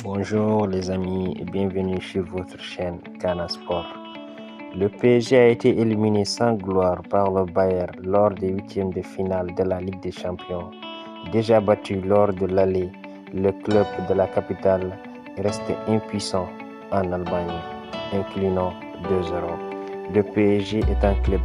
Bonjour les amis et bienvenue sur votre chaîne Kana Sport. Le PSG a été éliminé sans gloire par le Bayern lors des huitièmes de finale de la Ligue des Champions. Déjà battu lors de l'aller, le club de la capitale reste impuissant en Albanie, inclinant 2-0. Le PSG est un club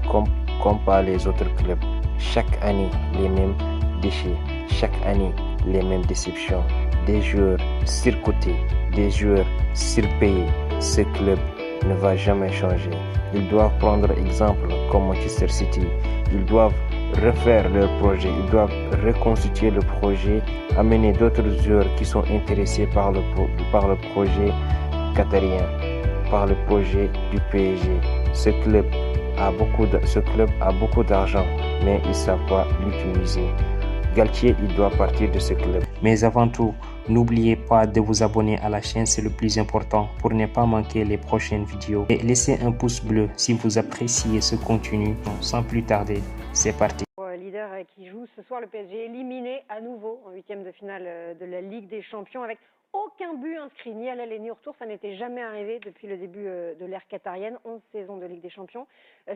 comme pas les autres clubs. Chaque année, les mêmes déchets. Chaque année, les mêmes déceptions. Des joueurs surcotés, des joueurs surpayés. Ce club ne va jamais changer. Ils doivent prendre exemple comme Manchester City. Ils doivent refaire leur projet. Ils doivent reconstituer le projet, amener d'autres joueurs qui sont intéressés par le projet qatarien, par le projet du PSG. Ce club a beaucoup d'argent, mais ils ne savent pas l'utiliser. Galtier, il doit partir de ce club. Mais avant tout, n'oubliez pas de vous abonner à la chaîne, c'est le plus important pour ne pas manquer les prochaines vidéos. Et laissez un pouce bleu si vous appréciez ce contenu. Sans plus tarder, c'est parti. Leader qui joue ce soir, le PSG éliminé à nouveau en huitième de finale de la Ligue des Champions avec aucun but inscrit ni à l'aller ni au retour. Ça n'était jamais arrivé depuis le début de l'ère qatarienne, 11 saisons de Ligue des Champions.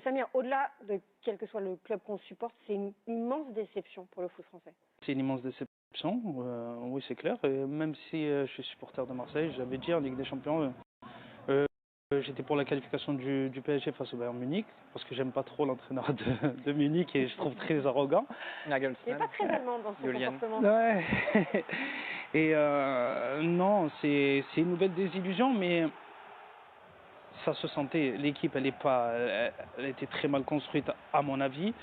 Samir, au-delà de quel que soit le club qu'on supporte, c'est une immense déception pour le foot français. C'est une immense déception, oui c'est clair. Et même si je suis supporter de Marseille, j'avais dit en Ligue des Champions, j'étais pour la qualification du PSG face au Bayern Munich, parce que j'aime pas trop l'entraîneur de Munich et je trouve très arrogant. Il n'est pas très allemand dans son comportement. Ouais. Et non, c'est une nouvelle désillusion, mais ça se sentait. L'équipe, elle était très mal construite à mon avis.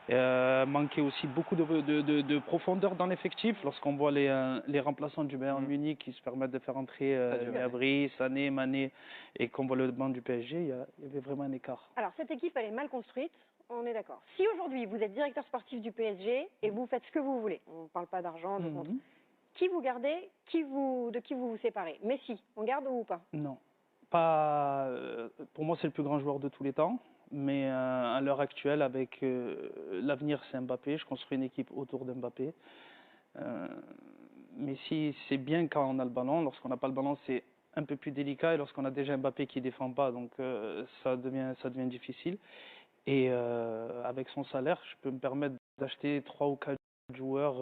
Manquait aussi beaucoup de profondeur dans l'effectif. Lorsqu'on voit les remplaçants du Bayern Munich qui se permettent de faire entrer Gnabry, Sané, Mané, et qu'on voit le banc du PSG, il y avait vraiment un écart. Alors cette équipe, elle est mal construite, on est d'accord. Si aujourd'hui vous êtes directeur sportif du PSG et vous faites ce que vous voulez, on ne parle pas d'argent, de contre, qui vous gardez, de qui vous vous séparez? Messi, on garde ou pas? Non, pas. Pour moi, c'est le plus grand joueur de tous les temps. Mais à l'heure actuelle, avec l'avenir, c'est Mbappé. Je construis une équipe autour d'Mbappé. Mais si c'est bien quand on a le ballon. Lorsqu'on n'a pas le ballon, c'est un peu plus délicat. Et lorsqu'on a déjà Mbappé qui ne défend pas, donc ça devient difficile. Et avec son salaire, je peux me permettre d'acheter 3 ou 4 joueurs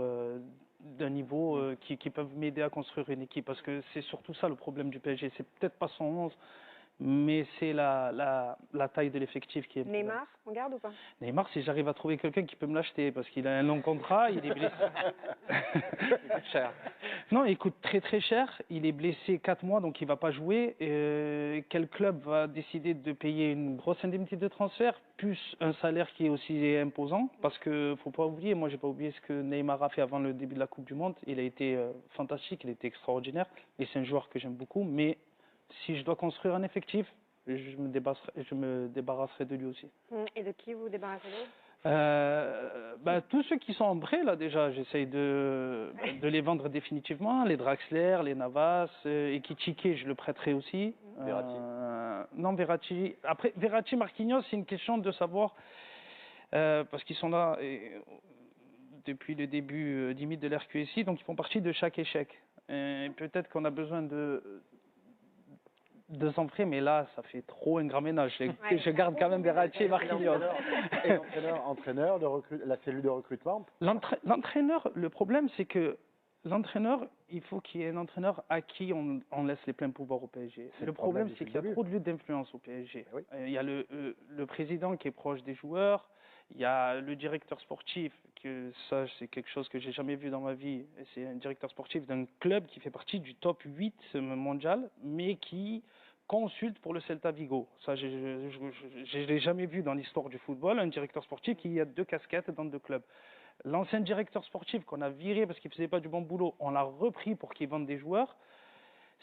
d'un niveau qui peuvent m'aider à construire une équipe. Parce que c'est surtout ça le problème du PSG. C'est peut-être pas son 11. Mais c'est la taille de l'effectif qui est... Neymar, on garde ou pas? Neymar, si j'arrive à trouver quelqu'un qui peut me l'acheter, parce qu'il a un long contrat, il est blessé. Il coûte cher. Non, il coûte très très cher. Il est blessé 4 mois, donc il ne va pas jouer. Quel club va décider de payer une grosse indemnité de transfert, plus un salaire qui est aussi imposant? Parce qu'il ne faut pas oublier, moi je n'ai pas oublié ce que Neymar a fait avant le début de la Coupe du Monde. Il a été fantastique, il a été extraordinaire. Et c'est un joueur que j'aime beaucoup, mais... Si je dois construire un effectif, je me débarrasserai de lui aussi. Et de qui vous débarrassez? Tous ceux qui sont en prêt, là déjà, j'essaye de les vendre définitivement. Les Draxler, les Navas, et Ekitike, je le prêterai aussi. Verratti. Non, Verratti. Après, Verratti, Marquinhos, c'est une question de savoir, parce qu'ils sont là depuis le début limite de l'RQSI, donc ils font partie de chaque échec. Et peut-être qu'on a besoin de s'enfrer, mais là, ça fait trop un grand ménage. Je garde quand même Verratti et Marquinhos. Et entraîneur la cellule de recrutement? L'entraîneur, le problème, c'est que l'entraîneur, il faut qu'il y ait un entraîneur à qui on laisse les pleins pouvoirs au PSG. Le problème, c'est qu'il y a trop de lieux d'influence au PSG. Oui. Il y a le président qui est proche des joueurs, il y a le directeur sportif, que ça, c'est quelque chose que j'ai jamais vu dans ma vie. C'est un directeur sportif d'un club qui fait partie du top 8 mondial, mais qui consulte pour le Celta Vigo. Ça, je ne l'ai jamais vu dans l'histoire du football, un directeur sportif qui a 2 casquettes dans 2 clubs. L'ancien directeur sportif qu'on a viré parce qu'il ne faisait pas du bon boulot, on l'a repris pour qu'il vende des joueurs.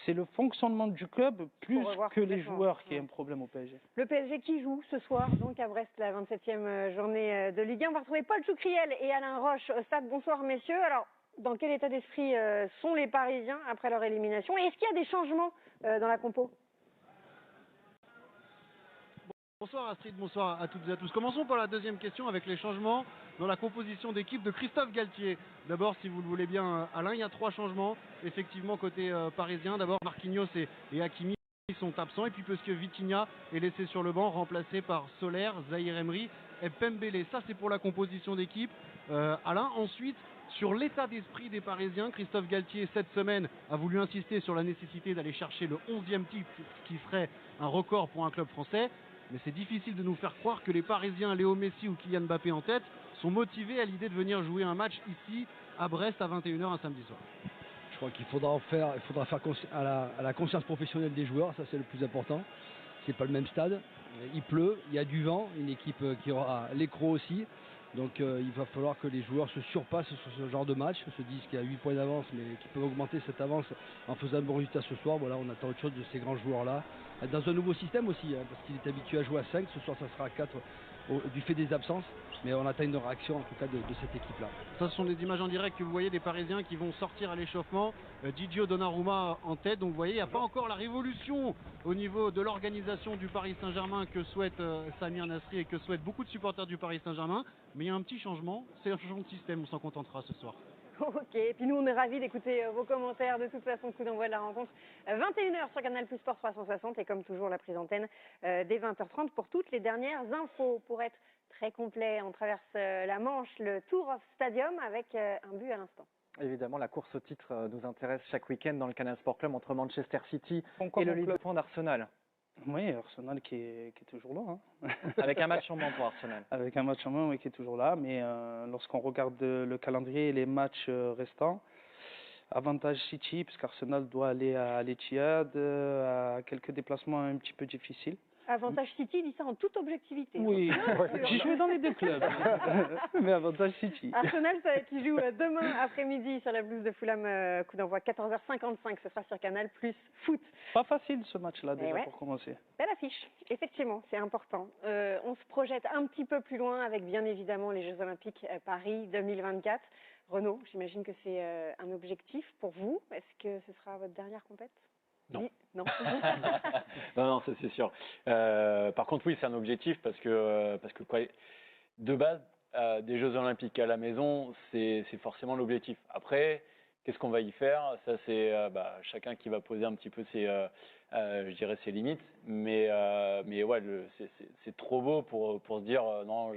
C'est le fonctionnement du club plus que les joueurs qui est un problème au PSG. Le PSG qui joue ce soir, donc à Brest, la 27e journée de Ligue 1. On va retrouver Paul Choucriel et Alain Roche au stade. Bonsoir messieurs. Alors, dans quel état d'esprit sont les Parisiens après leur élimination? Et est-ce qu'il y a des changements dans la compo? Bonsoir Astrid, bonsoir à toutes et à tous. Commençons par la deuxième question avec les changements dans la composition d'équipe de Christophe Galtier. D'abord, si vous le voulez bien, Alain, il y a 3 changements, effectivement, côté parisien. D'abord, Marquinhos et Hakimi sont absents. Et puis, puisque Vitinha est laissé sur le banc, remplacé par Soler, Zahir Emery et Pembele. Ça, c'est pour la composition d'équipe. Alain, ensuite, sur l'état d'esprit des Parisiens, Christophe Galtier, cette semaine, a voulu insister sur la nécessité d'aller chercher le 11e titre, ce qui serait un record pour un club français. Mais c'est difficile de nous faire croire que les Parisiens, Léo Messi ou Kylian Mbappé en tête, sont motivés à l'idée de venir jouer un match ici à Brest à 21h un samedi soir. Je crois qu'il faudra faire à la conscience professionnelle des joueurs, ça c'est le plus important. C'est pas le même stade, il pleut, il y a du vent, une équipe qui aura l'écro aussi. Donc il va falloir que les joueurs se surpassent sur ce genre de match, se disent qu'il y a 8 points d'avance, mais qu'ils peuvent augmenter cette avance en faisant un bon résultat ce soir. Voilà, on attend autre chose de ces grands joueurs-là. Dans un nouveau système aussi, hein, parce qu'il est habitué à jouer à 5, ce soir ça sera à 4 du fait des absences, mais on attend une réaction en tout cas de cette équipe-là. Ça, ce sont des images en direct que vous voyez des Parisiens qui vont sortir à l'échauffement. Gigio Donnarumma en tête, donc vous voyez, il n'y a pas encore la révolution au niveau de l'organisation du Paris Saint-Germain que souhaite Samir Nasri et que souhaitent beaucoup de supporters du Paris Saint-Germain. Mais il y a un petit changement, c'est un changement de système, on s'en contentera ce soir. Ok, et puis nous on est ravis d'écouter vos commentaires. De toute façon, coup d'envoi de la rencontre 21h sur Canal Plus Sport 360 et comme toujours la prise antenne dès 20h30 pour toutes les dernières infos. Pour être très complet, on traverse la Manche, le Tour of Stadium avec un but à l'instant. Évidemment, la course au titre nous intéresse chaque week-end dans le Canal Sport Club entre Manchester City et le leader d'Arsenal. Oui, Arsenal qui est toujours là. Hein. Avec un match en main pour Arsenal. Avec un match en main, oui, qui est toujours là. Mais lorsqu'on regarde le calendrier et les matchs restants, avantage City, puisqu'Arsenal doit aller à l'Etihad, à quelques déplacements un petit peu difficiles. Avantage City, dit ça en toute objectivité. Oui, j'ai joué dans les deux clubs. Mais avantage City. Arsenal qui joue demain après-midi sur la pelouse de Fulham, coup d'envoi 14h55, ce sera sur Canal Plus Foot. Pas facile ce match-là déjà pour commencer. Belle affiche, effectivement, c'est important. On se projette un petit peu plus loin avec bien évidemment les Jeux Olympiques Paris 2024. Renaud, j'imagine que c'est un objectif pour vous. Est-ce que ce sera votre dernière compète ? Non. Non. Non, ça, c'est sûr. Par contre, oui, c'est un objectif parce que quoi, de base, des Jeux Olympiques à la maison, c'est forcément l'objectif. Après, qu'est-ce qu'on va y faire ? Ça, c'est chacun qui va poser un petit peu je dirais ses limites. Mais ouais, c'est trop beau pour se dire non,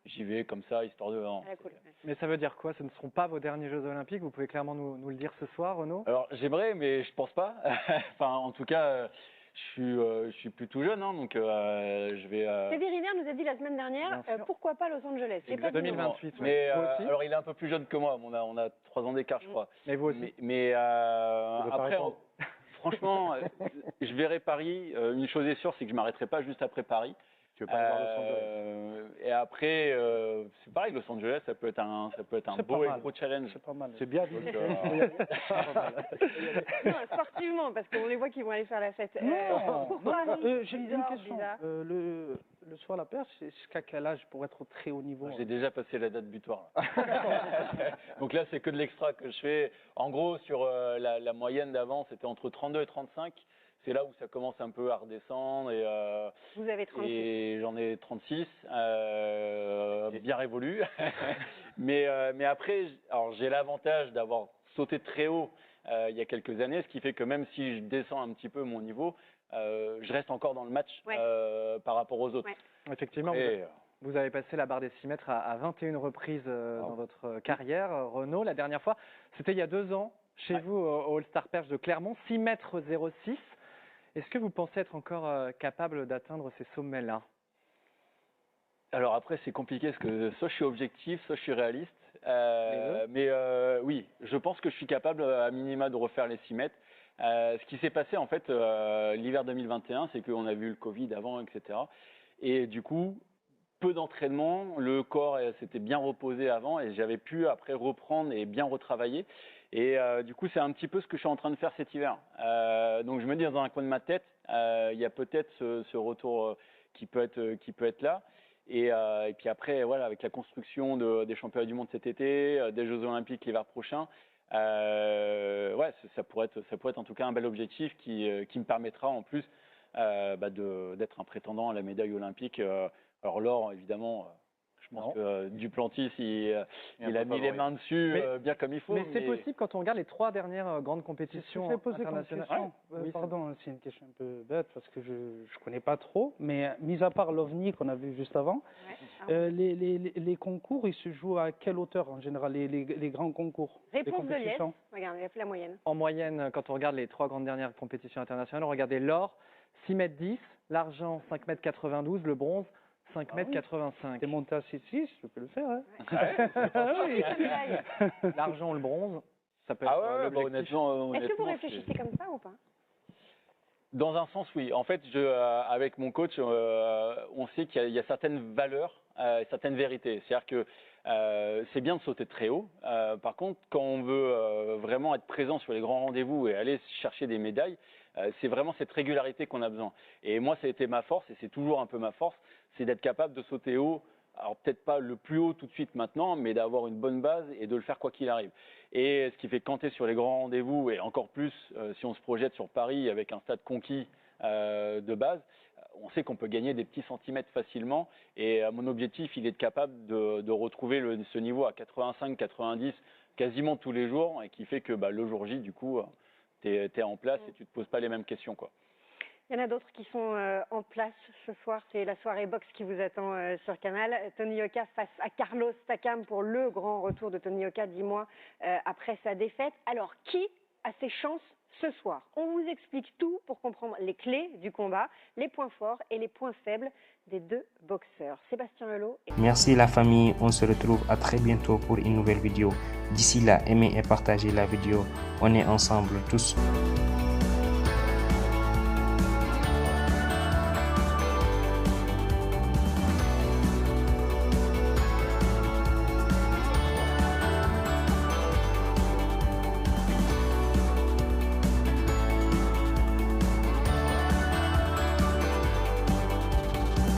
j'y vais comme ça, histoire de... Non, cool. Mais ça veut dire quoi ? Ce ne seront pas vos derniers Jeux Olympiques ? Vous pouvez clairement nous le dire ce soir, Renaud ? Alors, j'aimerais, mais je pense pas. Enfin, en tout cas, je suis plus tout jeune, hein, donc je vais... Teddy Riner nous a dit la semaine dernière, pourquoi pas Los Angeles ? C'est pas 2028. Mais alors, il est un peu plus jeune que moi. On a 3 ans d'écart, je crois. Mais vous aussi. Mais après, franchement, je verrai Paris. Une chose est sûre, c'est que je m'arrêterai pas juste après Paris. Tu veux pas aller voir Los Angeles. Et après, c'est pareil, Los Angeles, ça peut être un beau et gros challenge. C'est pas mal. C'est bien. Non, sportivement, parce qu'on les voit qui vont aller faire la fête. J'ai une question. Le soir à la perche, c'est jusqu'à quel âge pour être au très haut niveau ? J'ai déjà passé la date butoir. Donc là, c'est que de l'extra que je fais. En gros, sur la moyenne d'avant, c'était entre 32 et 35. C'est là où ça commence un peu à redescendre. Et, vous avez 36. Et j'en ai 36, bien révolu. mais après, alors j'ai l'avantage d'avoir sauté très haut il y a quelques années, ce qui fait que même si je descends un petit peu mon niveau, je reste encore dans le match par rapport aux autres. Ouais. Effectivement, vous avez passé la barre des 6 mètres à 21 reprises dans votre carrière, Renaud. La dernière fois, c'était il y a 2 ans, chez vous, au All-Star Perche de Clermont, 6 mètres 06. Est-ce que vous pensez être encore capable d'atteindre ces sommets-là ? Alors après, c'est compliqué parce que soit je suis objectif, soit je suis réaliste. Mais oui, je pense que je suis capable à minima de refaire les 6 mètres. Ce qui s'est passé en fait l'hiver 2021, c'est qu'on a vu le Covid avant, etc. Et du coup, peu d'entraînement, le corps s'était bien reposé avant et j'avais pu après reprendre et bien retravailler. Et du coup, c'est un petit peu ce que je suis en train de faire cet hiver. Donc je me dis dans un coin de ma tête, il y a peut-être ce retour qui peut être là. Et puis après, voilà, avec la construction des championnats du monde cet été, des Jeux Olympiques l'hiver prochain, ouais, ça pourrait être en tout cas un bel objectif qui me permettra en plus d'être un prétendant à la médaille olympique. Alors l'or, évidemment, je pense que Duplantis, il a mis les mains dessus bien comme il faut. Mais c'est possible quand on regarde les 3 dernières grandes compétitions internationales. Pardon, c'est une question un peu bête parce que je ne connais pas trop, mais mis à part l'OVNI qu'on a vu juste avant, les concours, ils se jouent à quelle hauteur en général, les grands concours? Réponse de Liesse, regarde, il a fait la moyenne. En moyenne, quand on regarde les 3 grandes dernières compétitions internationales, regardez l'or, 6,10 m, l'argent 5,92 m, le bronze 5,85 m. T'es monté à 6,6, je peux le faire. Hein. L'argent ou le bronze, ça peut être honnêtement. Est-ce que vous réfléchissez comme ça ou pas? Dans un sens, oui. En fait, avec mon coach, on sait qu'il y a certaines valeurs, certaines vérités. C'est-à-dire que c'est bien de sauter très haut. Par contre, quand on veut vraiment être présent sur les grands rendez-vous et aller chercher des médailles, c'est vraiment cette régularité qu'on a besoin. Et moi, ça a été ma force, et c'est toujours un peu ma force, c'est d'être capable de sauter haut. Alors peut-être pas le plus haut tout de suite maintenant, mais d'avoir une bonne base et de le faire quoi qu'il arrive. Et ce qui fait que quand tu es sur les grands rendez-vous, et encore plus si on se projette sur Paris avec un stade conquis de base, on sait qu'on peut gagner des petits centimètres facilement. Et mon objectif, il est capable de retrouver ce niveau à 85, 90 quasiment tous les jours, et qui fait que le jour J, du coup, tu es en place et tu ne te poses pas les mêmes questions, quoi. Il y en a d'autres qui sont en place ce soir. C'est la soirée boxe qui vous attend sur Canal. Tony Yoka face à Carlos Takam pour le grand retour de Tony Yoka 10 mois après sa défaite. Alors, qui a ses chances ce soir? On vous explique tout pour comprendre les clés du combat, les points forts et les points faibles des 2 boxeurs. Sébastien Lelot. Merci la famille. On se retrouve à très bientôt pour une nouvelle vidéo. D'ici là, aimez et partagez la vidéo. On est ensemble tous.